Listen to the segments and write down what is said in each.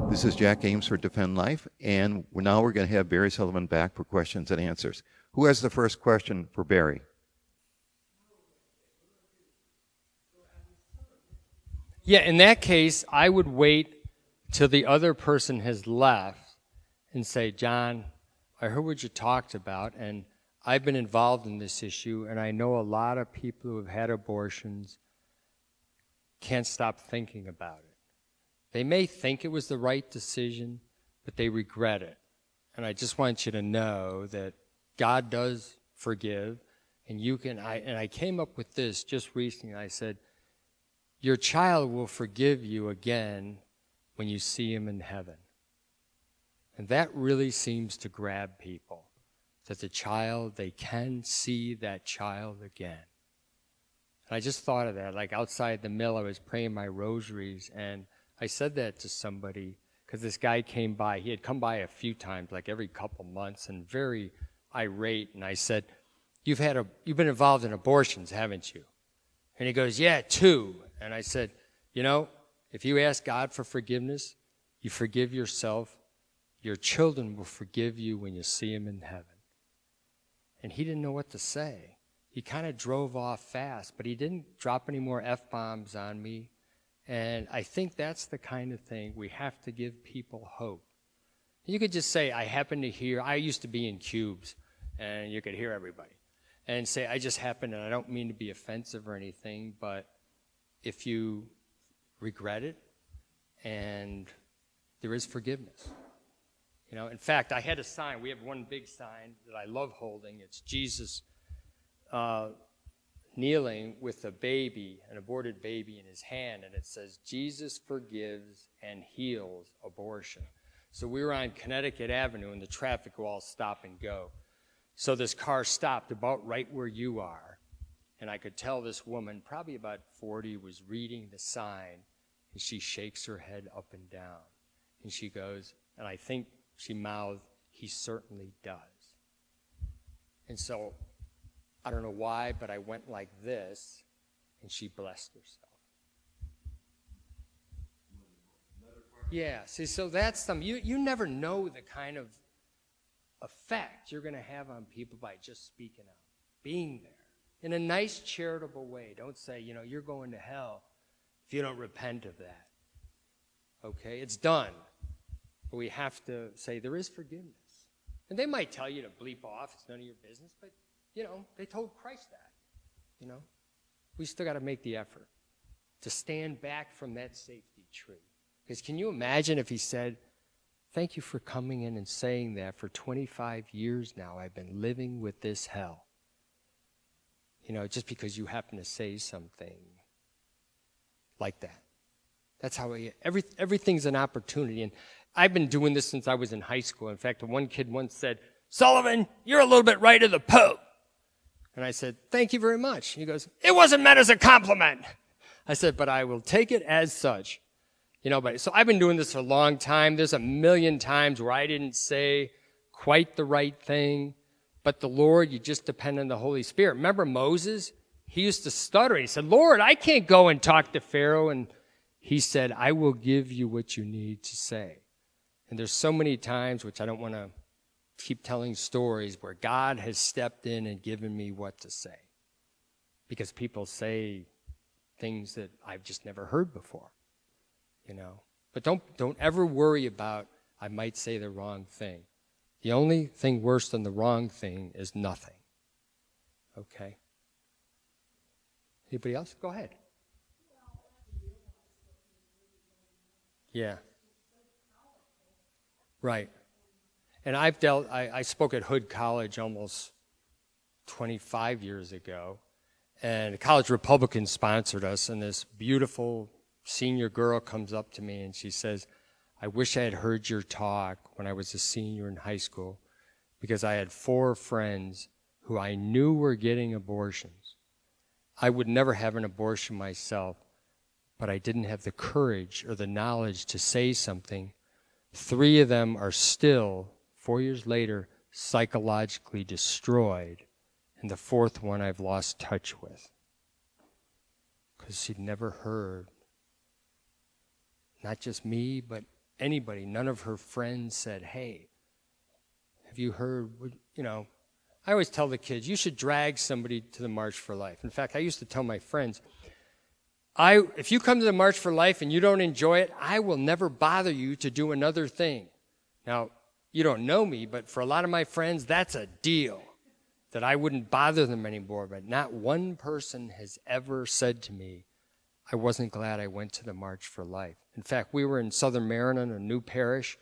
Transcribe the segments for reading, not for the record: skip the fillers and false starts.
This is Jack Ames for Defend Life, and now we're going to have Barry Sullivan back for questions and answers. Who has the first question for Barry? Yeah, in that case, I would wait till the other person has left and say, John, I heard what you talked about, and I've been involved in this issue, and I know a lot of people who have had abortions can't stop thinking about it. They may think it was the right decision, but they regret it. And I just want you to know that God does forgive, and you can. I came up with this just recently. I said, your child will forgive you again when you see him in heaven. And that really seems to grab people, that the child, they can see that child again. And I just thought of that, like outside the mill, I was praying my rosaries, and I said that to somebody because this guy came by. He had come by a few times, like every couple months, and very irate. And I said, you've been involved in abortions, haven't you? And he goes, yeah, 2. And I said, you know, if you ask God for forgiveness, you forgive yourself, your children will forgive you when you see him in heaven. And he didn't know what to say. He kind of drove off fast, but he didn't drop any more F-bombs on me. And I think that's the kind of thing we have to give people hope. You could just say, I happen to hear, I used to be in cubes, and you could hear everybody. And say, I just happened, and I don't mean to be offensive or anything, but if you regret it, and there is forgiveness. You know, in fact, I had a sign. We have one big sign that I love holding. It's Jesus kneeling with a baby, an aborted baby in his hand, and it says, Jesus forgives and heals abortion. So we were on Connecticut Avenue, and the traffic will all stop and go. So this car stopped about right where you are, and I could tell this woman, probably about 40, was reading the sign, and she shakes her head up and down. And she goes, and I think she mouthed, he certainly does. And so, I don't know why, but I went like this, and she blessed herself. Yeah, see, so that's you never know the kind of effect you're going to have on people by just speaking out, being there, in a nice, charitable way. Don't say, you know, you're going to hell if you don't repent of that. Okay, it's done. But we have to say there is forgiveness. And they might tell you to bleep off, it's none of your business, but, you know, they told Christ that, you know. We still got to make the effort to stand back from that safety tree. Because can you imagine if he said, thank you for coming in and saying that for 25 years now I've been living with this hell. You know, just because you happen to say something like that. That's how everything's an opportunity. And I've been doing this since I was in high school. In fact, one kid once said, Sullivan, you're a little bit right of the Pope. And I said, thank you very much. He goes, it wasn't meant as a compliment. I said, but I will take it as such. You know, but so I've been doing this for a long time. There's a million times where I didn't say quite the right thing. But the Lord, you just depend on the Holy Spirit. Remember Moses? He used to stutter. He said, Lord, I can't go and talk to Pharaoh. And he said, I will give you what you need to say. And there's so many times, which I don't want to keep telling stories, where God has stepped in and given me what to say. Because people say things that I've just never heard before. You know, but don't ever worry about, I might say the wrong thing. The only thing worse than the wrong thing is nothing. Okay? Anybody else? Go ahead. Yeah. Right. And I spoke at Hood College almost 25 years ago, and a college Republican sponsored us, and this beautiful senior girl comes up to me and she says, I wish I had heard your talk when I was a senior in high school, because I had 4 friends who I knew were getting abortions. I would never have an abortion myself, but I didn't have the courage or the knowledge to say something. 3 of them are still, 4 years later, psychologically destroyed, and the 4th one I've lost touch with because she'd never heard not just me, but anybody, none of her friends said, hey, have you heard, I always tell the kids, you should drag somebody to the March for Life. In fact, I used to tell my friends, if you come to the March for Life and you don't enjoy it, I will never bother you to do another thing. Now, you don't know me, but for a lot of my friends, that's a deal, that I wouldn't bother them anymore. But not one person has ever said to me, I wasn't glad I went to the March for Life. In fact, we were in Southern Maryland, a new parish.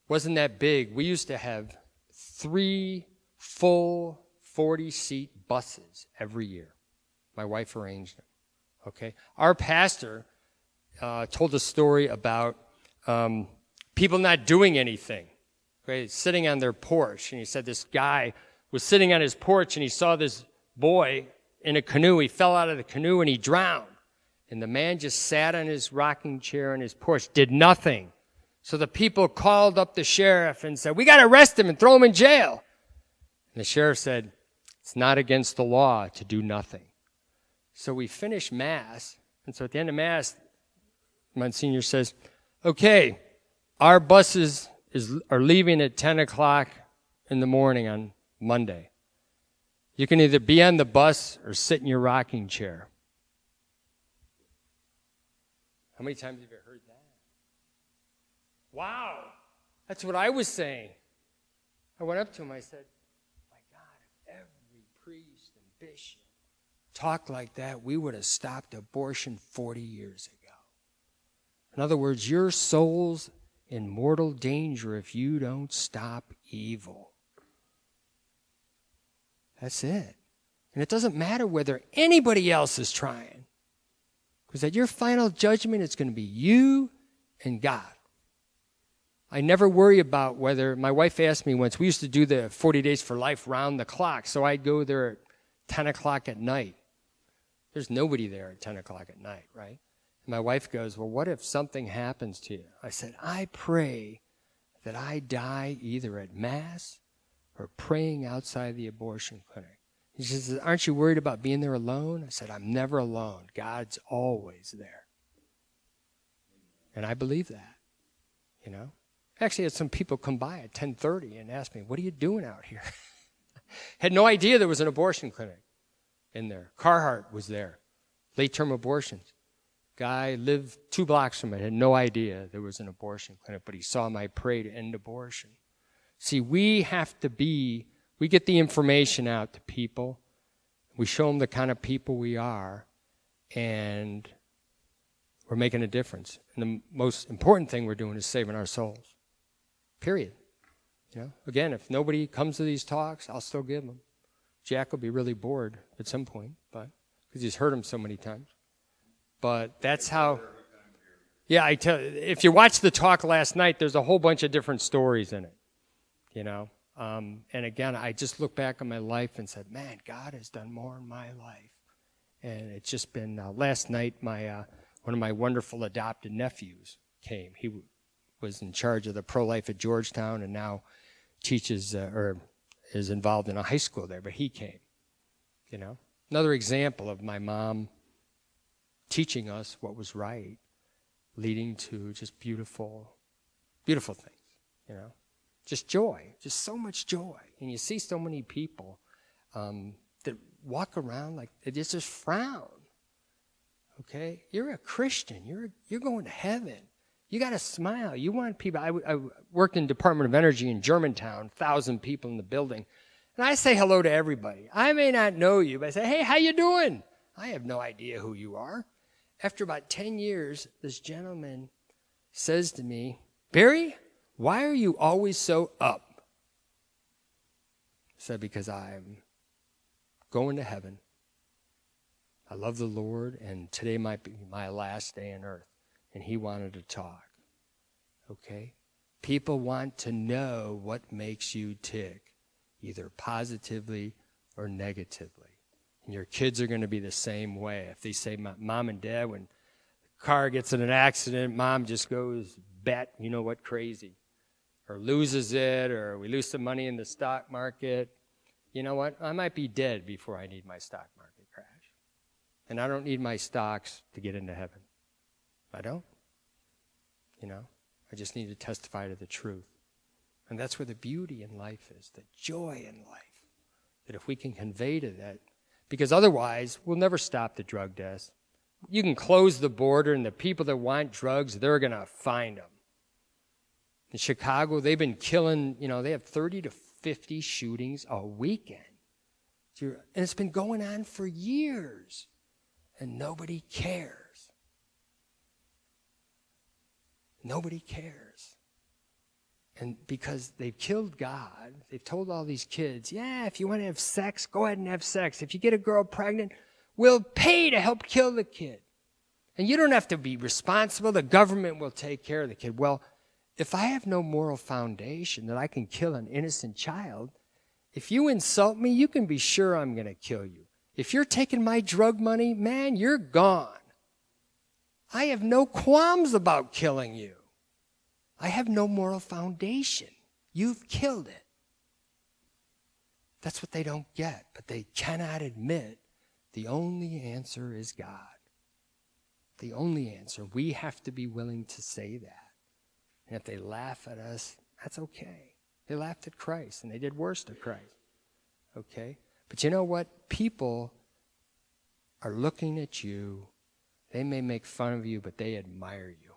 Wasn't that big. We used to have 3 full 40-seat buses every year. My wife arranged them. Okay? Our pastor told a story about people not doing anything. Okay? Sitting on their porch. And he said this guy was sitting on his porch and he saw this boy in a canoe. He fell out of the canoe and he drowned. And the man just sat on his rocking chair on his porch, did nothing. So the people called up the sheriff and said, we got to arrest him and throw him in jail. And the sheriff said, it's not against the law to do nothing. So we finished Mass. And so at the end of Mass, Monsignor says, okay, our buses are leaving at 10 o'clock in the morning on Monday. You can either be on the bus or sit in your rocking chair. How many times have you heard that? Wow, that's what I was saying. I went up to him, I said, my God, if every priest and bishop talked like that, we would have stopped abortion 40 years ago. In other words, your soul's in mortal danger if you don't stop evil. That's it. And it doesn't matter whether anybody else is trying. Because at your final judgment, it's going to be you and God. I never worry about whether, my wife asked me once, we used to do the 40 Days for Life round the clock, so I'd go there at 10 o'clock at night. There's nobody there at 10 o'clock at night, right? And my wife goes, well, what if something happens to you? I said, I pray that I die either at Mass or praying outside the abortion clinic. He says, aren't you worried about being there alone? I said, I'm never alone. God's always there. And I believe that, Actually, I had some people come by at 10:30 and ask me, what are you doing out here? Had no idea there was an abortion clinic in there. Carhartt was there. Late-term abortions. Guy lived 2 blocks from it, had no idea there was an abortion clinic, but he saw my pray to end abortion. See, we get the information out to people. We show them the kind of people we are, and we're making a difference. And the most important thing we're doing is saving our souls. Period. Again, if nobody comes to these talks, I'll still give them. Jack will be really bored at some point, because he's heard them so many times. But that's how. Yeah, if you watched the talk last night, there's a whole bunch of different stories in it. And again, I just look back on my life and said, man, God has done more in my life. And it's just been, last night, one of my wonderful adopted nephews came. He was in charge of the pro-life at Georgetown and now teaches or is involved in a high school there, but he came. Another example of my mom teaching us what was right, leading to just beautiful, beautiful things, Just joy, just so much joy. And you see so many people that walk around like they just frown. Okay? You're a Christian. You're going to heaven. You got to smile. You want people. I worked in Department of Energy in Germantown, 1,000 people in the building. And I say hello to everybody. I may not know you, but I say, hey, how you doing? I have no idea who you are. After about 10 years, this gentleman says to me, Barry, why are you always so up? I said, because I'm going to heaven. I love the Lord, and today might be my last day on earth. And he wanted to talk. Okay? People want to know what makes you tick, either positively or negatively. And your kids are going to be the same way. If they say, Mom and Dad, when the car gets in an accident, Mom just goes bet, crazy. Or loses it, or we lose some money in the stock market. You know what? I might be dead before I need my stock market crash. And I don't need my stocks to get into heaven. I don't. I just need to testify to the truth. And that's where the beauty in life is, the joy in life. That if we can convey to that, because otherwise we'll never stop the drug deaths. You can close the border and the people that want drugs, they're going to find them. In Chicago, they've been killing, they have 30 to 50 shootings a weekend. And it's been going on for years. And nobody cares. Nobody cares. And because they've killed God, they've told all these kids, yeah, if you want to have sex, go ahead and have sex. If you get a girl pregnant, we'll pay to help kill the kid. And you don't have to be responsible. The government will take care of the kid. Well, if I have no moral foundation that I can kill an innocent child, if you insult me, you can be sure I'm going to kill you. If you're taking my drug money, man, you're gone. I have no qualms about killing you. I have no moral foundation. You've killed it. That's what they don't get, but they cannot admit the only answer is God. The only answer. We have to be willing to say that. And if they laugh at us, that's okay. They laughed at Christ, and they did worse to Christ. Okay? But you know what? People are looking at you. They may make fun of you, but they admire you.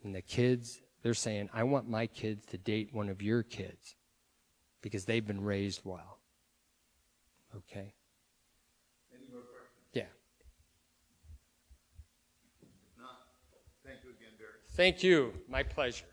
And the kids, they're saying, I want my kids to date one of your kids because they've been raised well. Okay? Any more questions? Yeah. No. Thank you again, Barry. Thank you. My pleasure.